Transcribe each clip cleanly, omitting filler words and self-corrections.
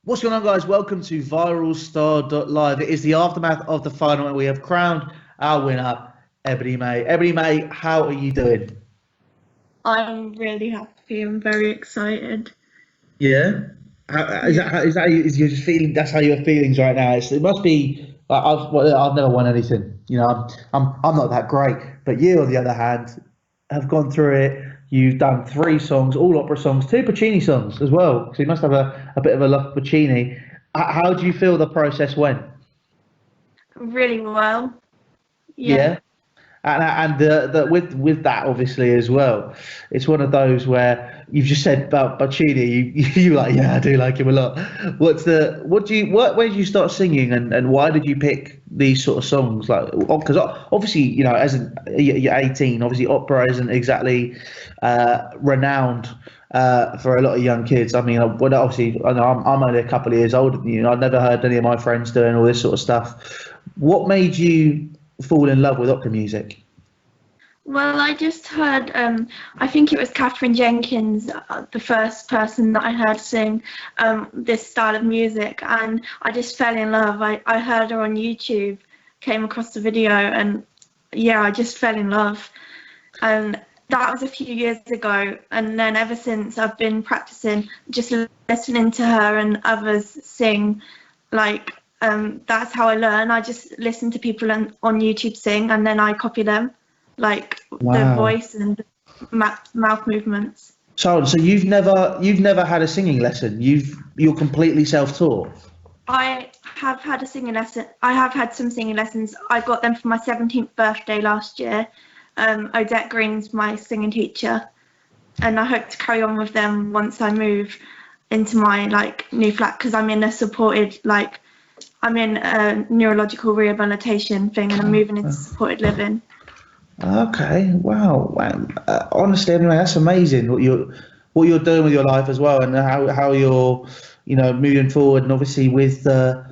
What's going on, guys? Welcome to ViralStar.live. It is the aftermath of the final, and we have crowned our winner, Ebony-Mae. Ebony-Mae, how are you doing? I'm really happy. I'm very excited. Yeah. Is you just feeling? That's how your feelings right now. It must be. I've never won anything. I'm not that great. But you, on the other hand, have gone through it. You've done 3 songs, all opera songs, 2 Puccini songs as well. So you must have a bit of a love for Puccini. How do you feel the process went? Really well. Yeah. And with that, obviously, as well, it's one of those where you've just said about Puccini, you like, yeah, I do like him a lot. When did you start singing, and why did you pick these sort of songs? Like, because obviously, you're 18, obviously opera isn't exactly renowned for a lot of young kids. I mean, obviously, I know I'm only a couple of years older than you, and I've never heard any of my friends doing all this sort of stuff. What made you fall in love with opera music? Well, I just heard, I think it was Katherine Jenkins, the first person that I heard sing this style of music, and I just fell in love. I heard her on YouTube, came across the video, and yeah, I just fell in love. And that was a few years ago, and then ever since I've been practicing, just listening to her and others sing. Like, that's how I learn. I just listen to people on YouTube sing, and then I copy them, like the voice and mouth movements. So you've never had a singing lesson. You're completely self-taught. I have had a singing lesson. I have had some singing lessons. I got them for my 17th birthday last year. Odette Green's my singing teacher, and I hope to carry on with them once I move into my new flat, because I'm in a supported I'm in a neurological rehabilitation thing, and I'm moving into supported living. Okay, wow. Honestly, anyway, that's amazing what you're doing with your life as well, and how you're moving forward, and obviously with the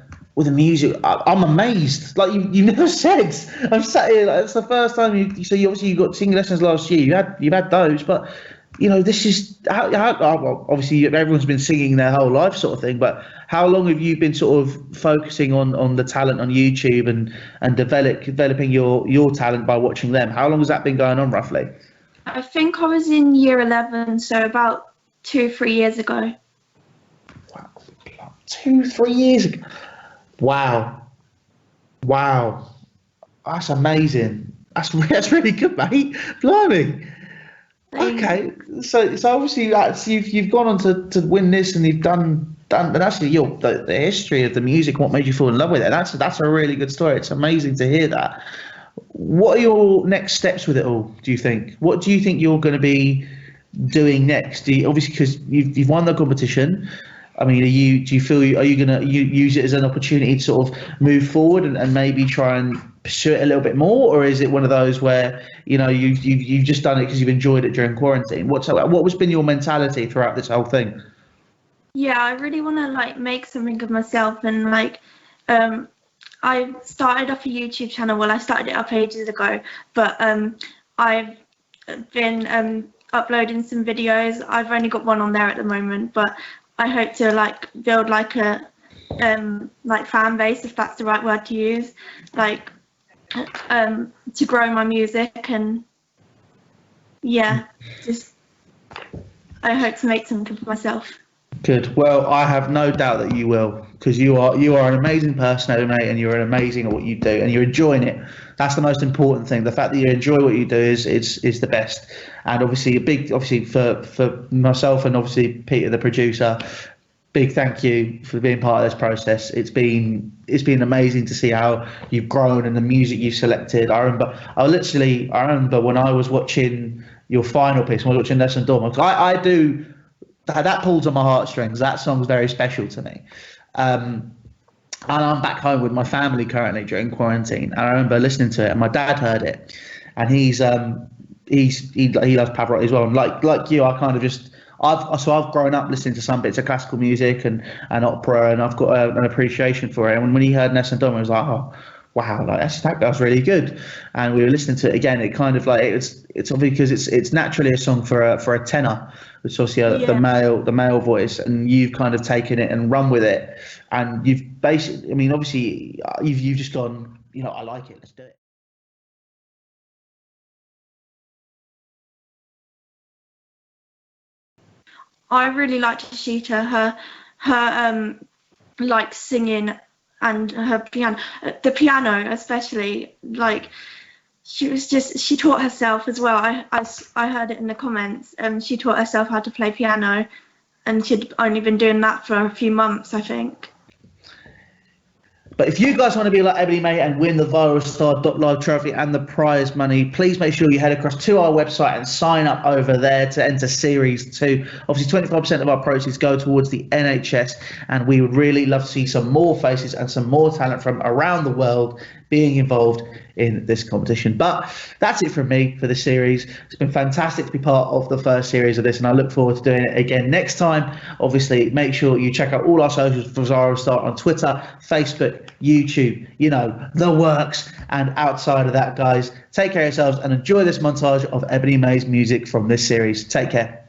music. I'm amazed. Like you never said. I'm sat here. It's the first time you got singing lessons last year. You've had those, but this is how obviously everyone's been singing their whole life, sort of thing. But how long have you been sort of focusing on the talent on YouTube and developing your talent by watching them? How long has that been going on, roughly? I think I was in year 11, so about 2-3 years ago. Wow, 2-3 years ago. Wow, that's amazing. That's really good, mate. Blimey. Okay, so obviously you've gone on to win this, and you've done, and actually the history of the music, what made you fall in love with it. That's a really good story. It's amazing to hear that. What are your next steps with it all, do you think? What do you think you're going to be doing next? Obviously, because you've won the competition. I mean, are you going to use it as an opportunity to sort of move forward and maybe try and pursue it a little bit more, or is it one of those where you've just done it because you've enjoyed it during quarantine? What has been your mentality throughout this whole thing? Yeah, I really want to make something of myself, and I started off a YouTube channel. Well, I started it up ages ago, but I've been uploading some videos. I've only got one on there at the moment, but I hope to build a fan base, if that's the right word to use, to grow my music, and just I hope to make something for myself. Good. Well, I have no doubt that you will, because you are an amazing person, mate, and you're amazing at what you do, and you're enjoying it. That's the most important thing. The fact that you enjoy what you do is the best. And obviously for myself and obviously Peter, the producer, big thank you for being part of this process. It's been amazing to see how you've grown and the music you selected. I remember when I was watching your final piece, when I was watching Nessun Dorma. I do. That pulls on my heartstrings. That song's very special to me. And I'm back home with my family currently during quarantine. And I remember listening to it, and my dad heard it, and he loves Pavarotti as well. And like you, I kind of just I've grown up listening to some bits of classical music and opera, and I've got an appreciation for it. And when he heard Nessun Dorma, I was like, oh wow, that's really good. And we were listening to it again. It kind of it's obviously because it's naturally a song for a tenor It's obviously the male voice, and you've kind of taken it and run with it, and you've basically, I mean, obviously, you've just gone, I like it, let's do it. I really liked Aashita, her like singing and her piano, the piano especially, like she taught herself as well. I heard it in the comments. She taught herself how to play piano, and she'd only been doing that for a few months, I think. But if you guys want to be like Ebony-Mae and win the ViralStar.live trophy and the prize money, please make sure you head across to our website and sign up over there to enter Series 2. Obviously, 25% of our proceeds go towards the NHS, and we would really love to see some more faces and some more talent from around the world being involved in this competition. But that's it from me for this series. It's been fantastic to be part of the first series of this, and I look forward to doing it again next time. Obviously, make sure you check out all our socials for ViralStar on Twitter, Facebook, YouTube, the works. And outside of that, guys, take care of yourselves and enjoy this montage of Ebony-Mae's music from this series. Take care.